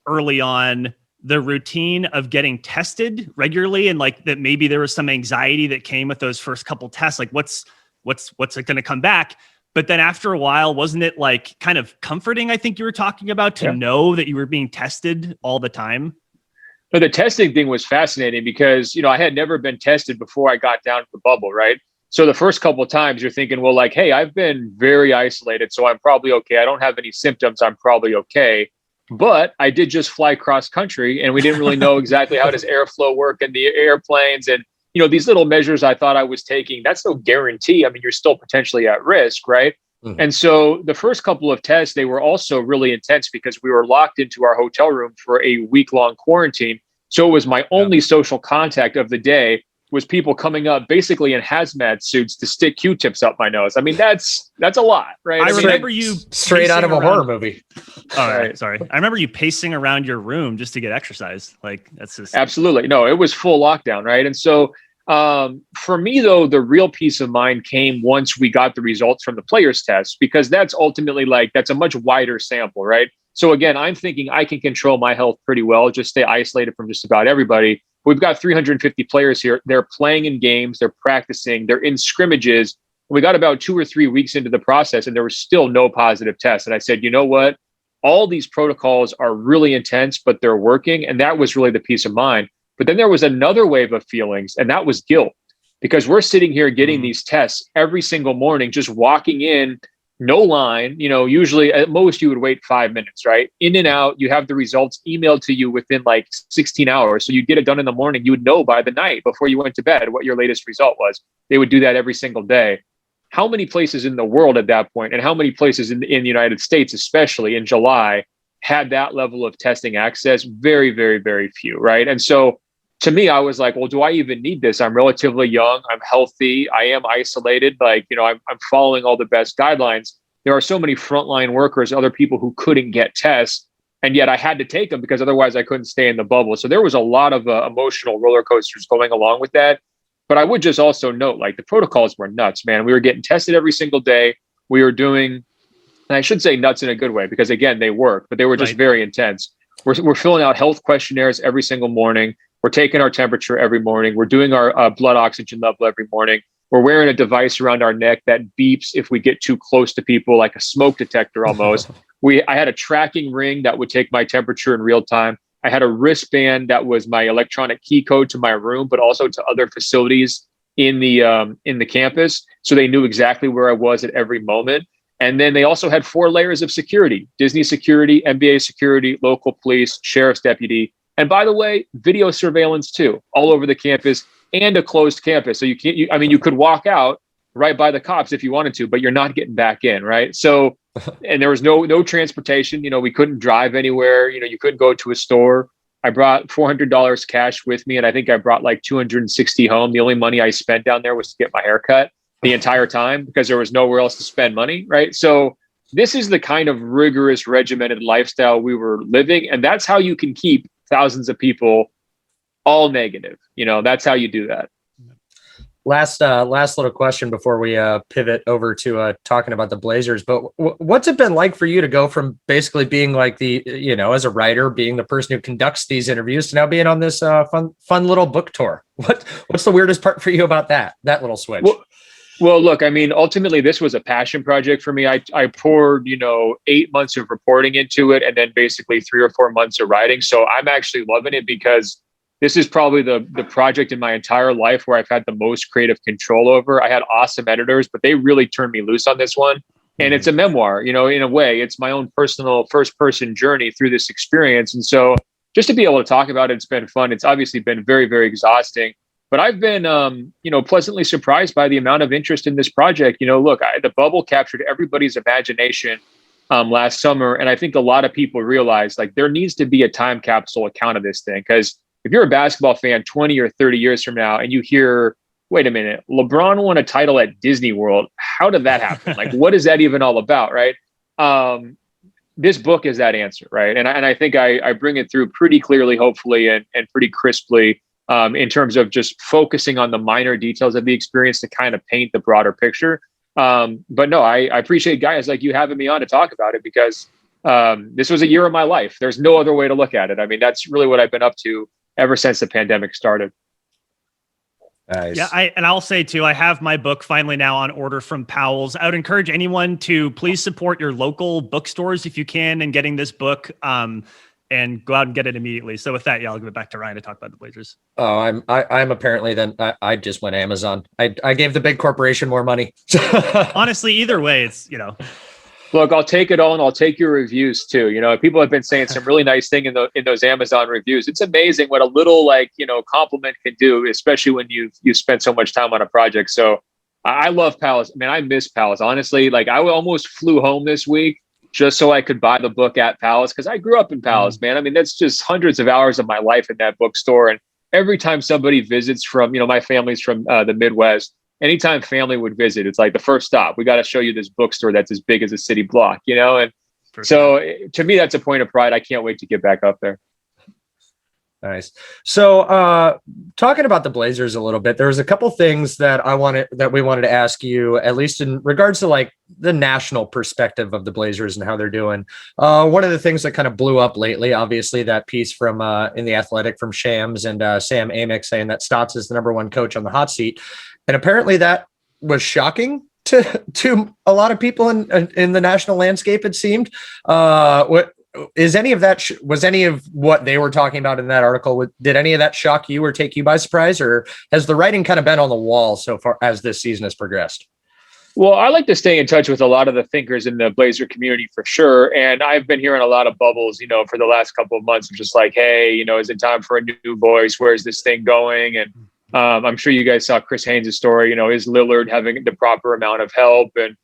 early on the routine of getting tested regularly, and like that maybe there was some anxiety that came with those first couple tests, like what's it going to come back? But then after a while, wasn't it like kind of comforting, I think you were talking about, to know that you were being tested all the time? But the testing thing was fascinating because, I had never been tested before I got down to the bubble, right? So the first couple of times you're thinking, well, like, hey, I've been very isolated, so I'm probably okay. I don't have any symptoms. I'm probably okay. But I did just fly cross country, and we didn't really know exactly how does airflow work in the airplanes. And these little measures I thought I was taking, that's no guarantee. I mean, you're still potentially at risk, right? Mm-hmm. And so the first couple of tests, they were also really intense because we were locked into our hotel room for a week-long quarantine. So it was my only social contact of the day was people coming up basically in hazmat suits to stick Q-tips up my nose. I mean, that's a lot, right? I remember you straight out of a horror movie. All right, sorry. I remember you pacing around your room just to get exercise. Like, that's just absolutely. No, it was full lockdown, right? And so for me, though, the real peace of mind came once we got the results from the players' test, because that's ultimately that's a much wider sample, right? So again, I'm thinking I can control my health pretty well, just stay isolated from just about everybody. We've got 350 players here. They're playing in games, they're practicing, they're in scrimmages. We got about 2 or 3 weeks into the process, and there was still no positive tests. And I said, you know what? All these protocols are really intense, but they're working. And that was really the peace of mind. But then there was another wave of feelings, and that was guilt, because we're sitting here getting these tests every single morning, just walking in, no line. Usually at most you would wait 5 minutes, right? In and out, you have the results emailed to you within like 16 hours. So you get it done in the morning. You would know by the night before you went to bed what your latest result was. They would do that every single day. How many places in the world at that point, and how many places in the United States, especially in July, had that level of testing access? Very, very, very few, right? And so to me, I was like, well, do I even need this? I'm relatively young. I'm healthy. I am isolated. I'm following all the best guidelines. There are so many frontline workers, other people who couldn't get tests, and yet I had to take them because otherwise I couldn't stay in the bubble. So there was a lot of emotional roller coasters going along with that. But I would just also note, the protocols were nuts, man. We were getting tested every single day. We were doing, and I should say nuts in a good way, because again, they work, but they were just very intense. We're filling out health questionnaires every single morning. We're taking our temperature every morning. We're doing our blood oxygen level every morning. We're wearing a device around our neck that beeps if we get too close to people, like a smoke detector almost. I had a tracking ring that would take my temperature in real time. I had a wristband that was my electronic key code to my room, but also to other facilities in the campus. So they knew exactly where I was at every moment. And then they also had 4 layers of security: Disney security, NBA security, local police, sheriff's deputy. And by the way, video surveillance too, all over the campus, and a closed campus. So you can't, I mean, you could walk out right by the cops if you wanted to, but you're not getting back in, right? So, and there was no transportation. You know, we couldn't drive anywhere. You know, you couldn't go to a store. I brought $400 cash with me, and I think I brought like 260 home. The only money I spent down there was to get my hair cut the entire time because there was nowhere else to spend money, right? So this is the kind of rigorous, regimented lifestyle we were living, and that's how you can keep thousands of people all negative. You know, that's how you do that. Last little question before we pivot over to talking about the Blazers. But what's it been like for you to go from basically being like the, you know, as a writer, being the person who conducts these interviews, to now being on this fun little book tour? What's the weirdest part for you about that little switch? Well, look, I mean, ultimately, this was a passion project for me. I poured, 8 months of reporting into it, and then basically 3 or 4 months of writing. So I'm actually loving it because this is probably the project in my entire life where I've had the most creative control over. I had awesome editors, but they really turned me loose on this one. And it's a memoir, in a way. It's my own personal first-person journey through this experience. And so just to be able to talk about it, it's been fun. It's obviously been very, very exhausting. But I've been, pleasantly surprised by the amount of interest in this project. Look, the bubble captured everybody's imagination last summer. And I think a lot of people realize, like, there needs to be a time capsule account of this thing. Because if you're a basketball fan 20 or 30 years from now and you hear, wait a minute, LeBron won a title at Disney World. How did that happen? Like, what is that even all about, right? This book is that answer, right? And I think I bring it through pretty clearly, hopefully, and pretty crisply in terms of just focusing on the minor details of the experience to kind of paint the broader picture. But no, I appreciate guys like you having me on to talk about it because this was a year of my life. There's no other way to look at it. I mean, that's really what I've been up to ever since the pandemic started. Nice. Yeah, I'll say too, I have my book finally now on order from Powell's. I would encourage anyone to please support your local bookstores if you can in getting this book, and go out and get it immediately. So with that, yeah, I'll give it back to Ryan to talk about the Blazers. Oh, I'm apparently then I just went Amazon. I gave the big corporation more money. Honestly, either way, it's, Look, I'll take it all, and I'll take your reviews too. People have been saying some really nice thing in those Amazon reviews. It's amazing what a little compliment can do, especially when you spent so much time on a project. So I love Palace. Man, I miss Palace. Honestly, like I almost flew home this week just so I could buy the book at Palace because I grew up in Palace, man. I mean, that's just hundreds of hours of my life in that bookstore. And every time somebody visits from, my family's from the Midwest. Anytime family would visit, it's like the first stop. We got to show you this bookstore that's as big as a city block, and so to me, that's a point of pride. I can't wait to get back up there. Nice. So talking about the Blazers a little bit, there was a couple things that we wanted to ask you, at least in regards to like the national perspective of the Blazers and how they're doing. One of the things that kind of blew up lately, obviously that piece from in the Athletic from Shams and Sam Amick saying that Stotts is the #1 coach on the hot seat. And apparently that was shocking to a lot of people in the national landscape, it seemed. What is any of that? Was any of what they were talking about in that article? Did any of that shock you or take you by surprise, or has the writing kind of been on the wall so far as this season has progressed? Well, I like to stay in touch with a lot of the thinkers in the Blazer community for sure. And I've been hearing a lot of bubbles, for the last couple of months of just like, hey, is it time for a new voice? Where's this thing going? And I'm sure you guys saw Chris Haynes' story, is Lillard having the proper amount of help? And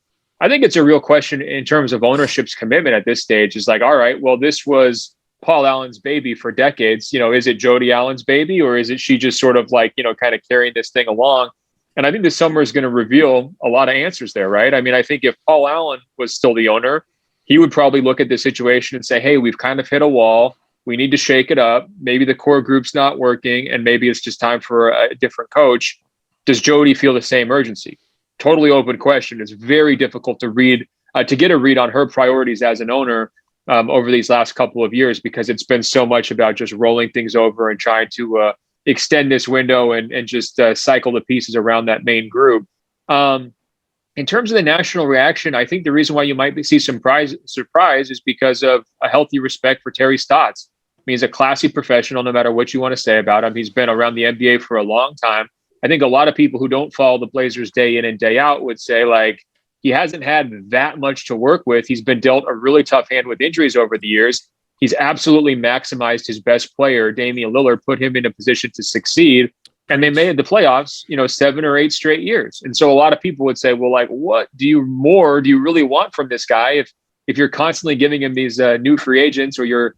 I think it's a real question in terms of ownership's commitment at this stage. Is like, all right, well, this was Paul Allen's baby for decades. Is it Jody Allen's baby, or is it she just sort of like, kind of carrying this thing along? And I think this summer is going to reveal a lot of answers there, right? I mean, I think if Paul Allen was still the owner, he would probably look at the situation and say, hey, we've kind of hit a wall. We need to shake it up. Maybe the core group's not working, and maybe it's just time for a different coach. Does Jody feel the same urgency? Totally open question. It's very difficult to get a read on her priorities as an owner over these last couple of years, because it's been so much about just rolling things over and trying to extend this window and just cycle the pieces around that main group. In terms of the national reaction, I think the reason why you might see some surprise is because of a healthy respect for Terry Stotts. I mean, he's a classy professional, no matter what you want to say about him. He's been around the NBA for a long time. I think a lot of people who don't follow the Blazers day in and day out would say, like, he hasn't had that much to work with. He's been dealt a really tough hand with injuries over the years. He's absolutely maximized his best player, Damian Lillard, put him in a position to succeed. And they made the playoffs, 7 or 8 straight years. And so a lot of people would say, well, like, what do you really want from this guy if you're constantly giving him these new free agents, or you're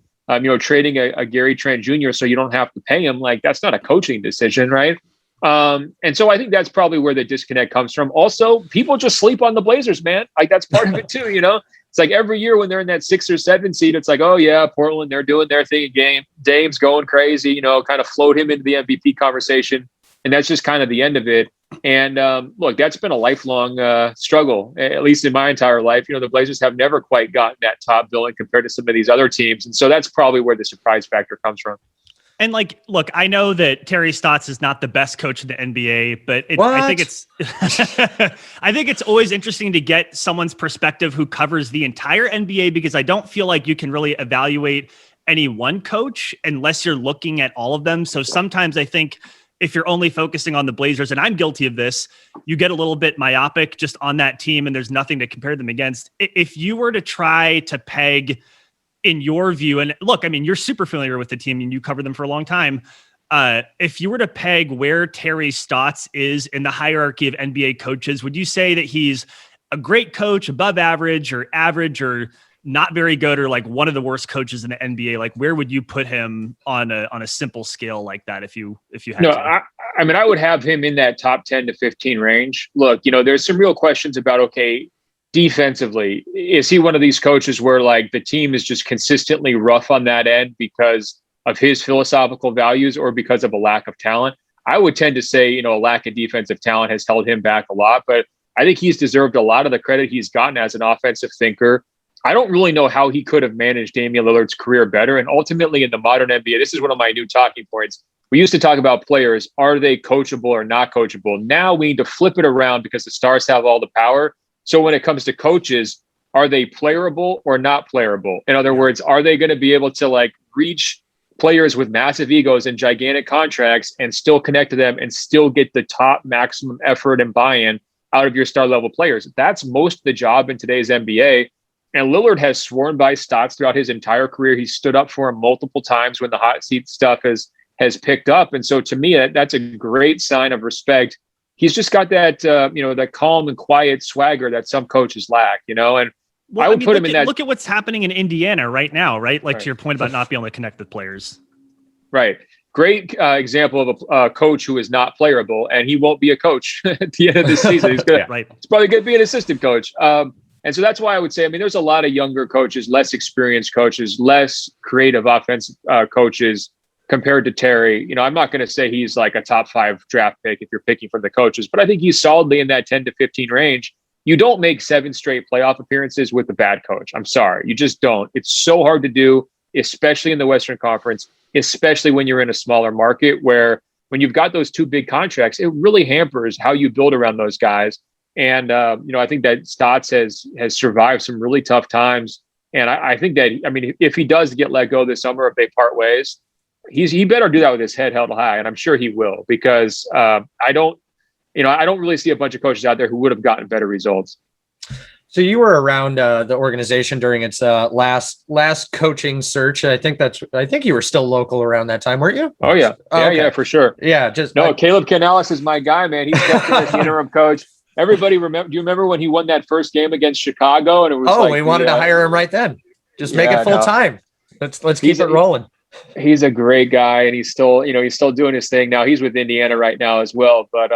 trading a Gary Trent Jr. so you don't have to pay him? Like, that's not a coaching decision, right? And so I think that's probably where the disconnect comes from. Also, people just sleep on the Blazers, man. Like, that's part of it too, It's like every year when they're in that 6 or 7 seed, it's like, oh yeah, Portland, they're doing their thing again. Dame's going crazy, kind of float him into the MVP conversation. And that's just kind of the end of it. And look, that's been a lifelong struggle, at least in my entire life. The Blazers have never quite gotten that top billing compared to some of these other teams. And so that's probably where the surprise factor comes from. And like, look, I know that Terry Stotts is not the best coach in the NBA, but I think it's always interesting to get someone's perspective who covers the entire NBA, because I don't feel like you can really evaluate any one coach unless you're looking at all of them. So sometimes I think if you're only focusing on the Blazers, and I'm guilty of this, you get a little bit myopic just on that team, and there's nothing to compare them against. If you were to try to peg, in your view, and look, I mean, you're super familiar with the team and you covered them for a long time. If you were to peg where Terry Stotts is in the hierarchy of NBA coaches, would you say that he's a great coach, above average, or not very good, or like one of the worst coaches in the NBA? Like, where would you put him on a simple scale like that if you had to? I mean, I would have him in that top 10 to 15 range. Look, there's some real questions about, okay, defensively, is he one of these coaches where like the team is just consistently rough on that end because of his philosophical values or because of a lack of talent? I would tend to say, a lack of defensive talent has held him back a lot, but I think he's deserved a lot of the credit he's gotten as an offensive thinker. I don't really know how he could have managed Damian Lillard's career better. And ultimately in the modern NBA, this is one of my new talking points. We used to talk about players. Are they coachable or not coachable? Now we need to flip it around because the stars have all the power. So when it comes to coaches, are they playerable or not playerable? In other words, are they going to be able to like reach players with massive egos and gigantic contracts and still connect to them and still get the top maximum effort and buy-in out of your star level players? That's most of the job in today's NBA. And Lillard has sworn by Stotts throughout his entire career. He's stood up for him multiple times when the hot seat stuff has picked up. And so to me, that's a great sign of respect. He's just got that, that calm and quiet swagger that some coaches lack, and I would put him in that. Look at what's happening in Indiana right now, right? Like, to your point about not being able to connect with players. Right. Great example of a coach who is not playerable, and he won't be a coach at the end of the season. He's gonna, He's probably going to be an assistant coach. And so that's why I would say, there's a lot of younger coaches, less experienced coaches, less creative offensive coaches compared to Terry. I'm not going to say he's like a top 5 draft pick if you're picking from the coaches, but I think he's solidly in that 10 to 15 range. You don't make 7 straight playoff appearances with a bad coach. I'm sorry. You just don't. It's so hard to do, especially in the Western Conference, especially when you're in a smaller market where when you've got those 2 big contracts, it really hampers how you build around those guys. And, I think that Stotts has survived some really tough times. And I think that, if he does get let go this summer, if they part ways, he better do that with his head held high, and I'm sure he will, because I don't really see a bunch of coaches out there who would have gotten better results. So you were around the organization during its last coaching search. I think you were still local around that time, weren't you? Oh yeah, yeah, for sure. Yeah, Caleb Canales is my guy, man. He's definitely the interim coach. Everybody remember? Do you remember when he won that first game against Chicago? And it was we wanted to hire him right then. Just make it full time. Let's keep it rolling. He's a great guy, and he's still doing his thing now. He's with Indiana right now as well. But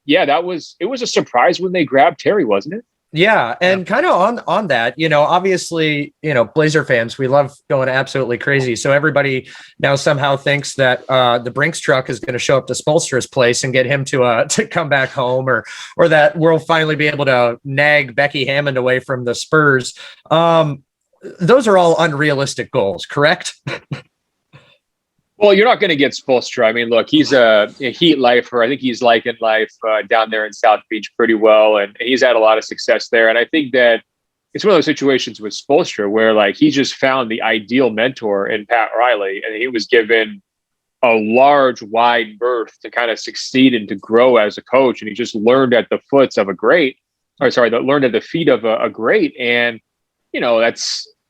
it was a surprise when they grabbed Terry, wasn't it? Yeah. And kind of on that, obviously, Blazer fans, we love going absolutely crazy. So everybody now somehow thinks that the Brinks truck is going to show up to Spoelstra's place and get him to come back home, or that we'll finally be able to nag Becky Hammond away from the Spurs. Those are all unrealistic goals, correct? Well, you're not going to get Spoelstra. Look, he's a Heat lifer. I think he's liking life down there in South Beach pretty well, and he's had a lot of success there. And I think that it's one of those situations with Spoelstra where like he just found the ideal mentor in Pat Riley, and he was given a large, wide berth to kind of succeed and to grow as a coach. And he just learned at the feet of a great. And,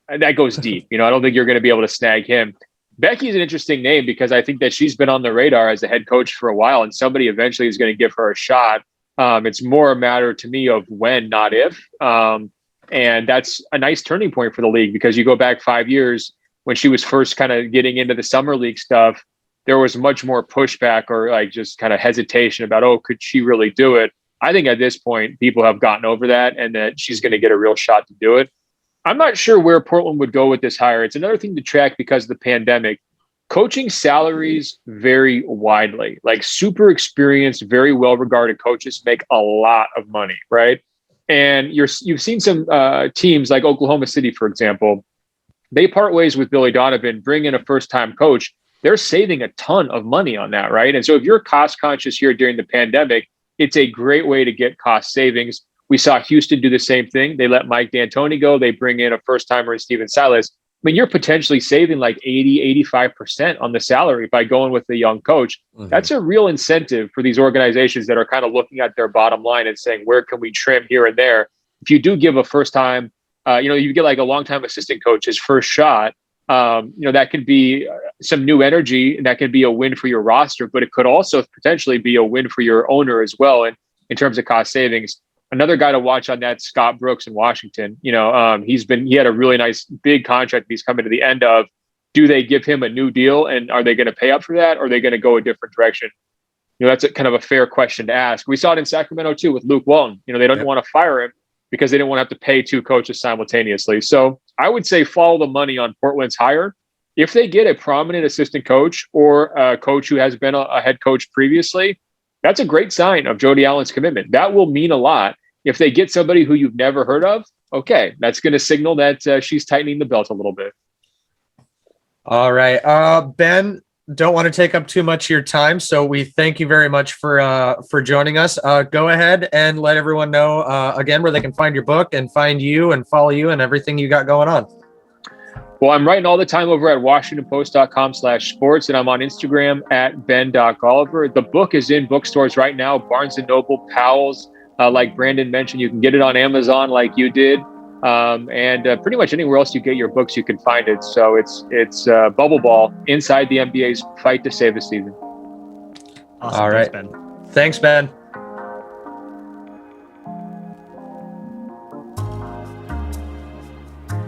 that goes deep. I don't think you're going to be able to snag him. Becky's an interesting name because I think that she's been on the radar as a head coach for a while, and somebody eventually is going to give her a shot. It's more a matter to me of when, not if. And that's a nice turning point for the league, because you go back 5 years when she was first kind of getting into the summer league stuff, there was much more pushback or like just kind of hesitation about, oh, could she really do it? I think at this point, people have gotten over that and that she's going to get a real shot to do it. I'm not sure where Portland would go with this hire. It's another thing to track because of the pandemic. Coaching salaries vary widely. Like super experienced, very well-regarded coaches make a lot of money, right? And you've seen some teams like Oklahoma City, for example. They part ways with Billy Donovan, bring in a first-time coach. They're saving a ton of money on that, right? And so if you're cost conscious here during the pandemic, it's a great way to get cost savings. We saw Houston do the same thing. They let Mike D'Antoni go. They bring in a first-timer in Steven Silas. I mean, you're potentially saving like 80, 85% on the salary by going with the young coach. Mm-hmm. That's a real incentive for these organizations that are kind of looking at their bottom line and saying, where can we trim here and there? If you do give a first-time, you get like a long-time assistant coach his first shot, that could be some new energy, and that could be a win for your roster, but it could also potentially be a win for your owner as well. And in terms of cost savings, another guy to watch on that, Scott Brooks in Washington. He had a really nice big contract he's coming to the end of. Do they give him a new deal, and are they going to pay up for that, or are they going to go a different direction? That's a kind of a fair question to ask. We saw it in Sacramento too with Luke Walton. They didn't want to fire him because they didn't want to have to pay two coaches simultaneously. So I would say follow the money on Portland's hire. If they get a prominent assistant coach or a coach who has been a head coach previously, that's a great sign of Jody Allen's commitment. That will mean a lot. If they get somebody who you've never heard of, okay, that's going to signal that she's tightening the belt a little bit. All right. Ben, don't want to take up too much of your time, so we thank you very much for joining us. Go ahead and let everyone know again where they can find your book and find you and follow you and everything you got going on. Well, I'm writing all the time over at WashingtonPost.com/sports, and I'm on Instagram at Ben.Golliver. The book is in bookstores right now, Barnes & Noble, Powell's. Like Brandon mentioned, you can get it on Amazon like you did. And pretty much anywhere else you get your books, you can find it. So it's Bubbleball, inside the NBA's fight to save the season. Awesome. All right. Thanks, Ben.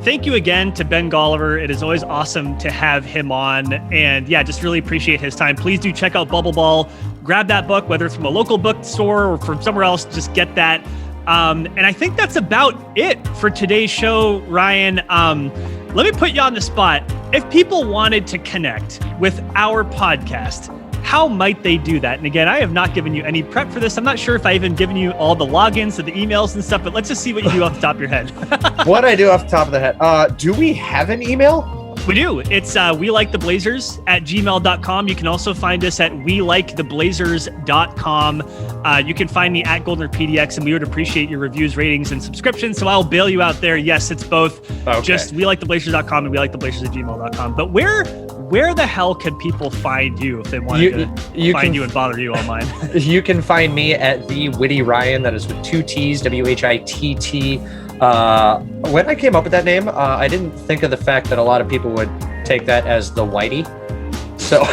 Thank you again to Ben Golliver. It is always awesome to have him on. And yeah, just really appreciate his time. Please do check out Bubbleball. Grab that book, whether it's from a local bookstore or from somewhere else, just get that. And I think that's about it for today's show, Ryan. Let me put you on the spot. If people wanted to connect with our podcast, how might they do that? And again, I have not given you any prep for this. I'm not sure if I even given you all the logins to the emails and stuff, but let's just see what you do off the top of your head. What I do off the top of the head. Do we have an email? We do. It's weliktheblazers@gmail.com. You can also find us at weliktheblazers.com. You can find me at Goldner PDX, and we would appreciate your reviews, ratings, and subscriptions. So I'll bail you out there. Yes, it's both. Okay. Just weliktheblazers.com and weliktheblazers@gmail.com. But where the hell could people find you if they wanted to find you and bother you online? You can find me at the Witty Ryan. That is with two T's, WHITT. When I came up with that name, I didn't think of the fact that a lot of people would take that as the Whitey. So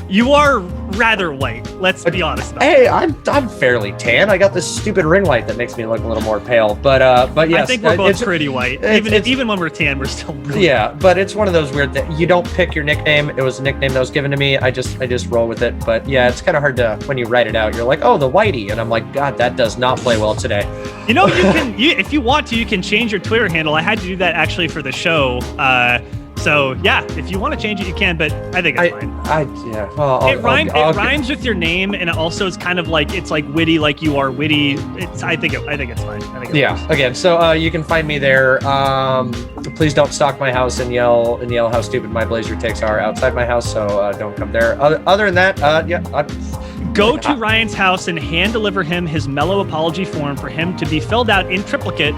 you are rather white. Let's be honest about it. Hey, I'm fairly tan. I got this stupid ring light that makes me look a little more pale. But yes, I think we're both pretty white. Even when we're tan, we're still really white. But it's one of those weird things. You don't pick your nickname. It was a nickname that was given to me. I just roll with it. But yeah, it's kind of hard to, when you write it out, you're like, oh, the Whitey, and I'm like, God, that does not play well today. You know, if you want to, you can change your Twitter handle. I had to do that actually for the show. So yeah, if you want to change it, you can, but I think it's fine. It rhymes with your name, and it also is kind of like, it's like witty, like you are witty. I think it's fine. Again, so you can find me there. Please don't stalk my house and yell how stupid my Blazer takes are outside my house. So don't come there. Other than that, go to Ryan's house and hand deliver him his mellow apology form for him to be filled out in triplicate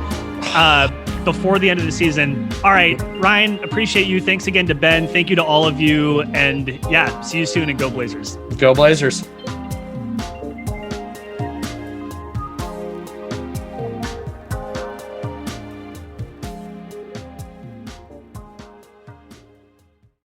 before the end of the season. All right, Ryan, appreciate you. Thanks again to Ben. Thank you to all of you. And yeah, see you soon, and go Blazers. Go Blazers.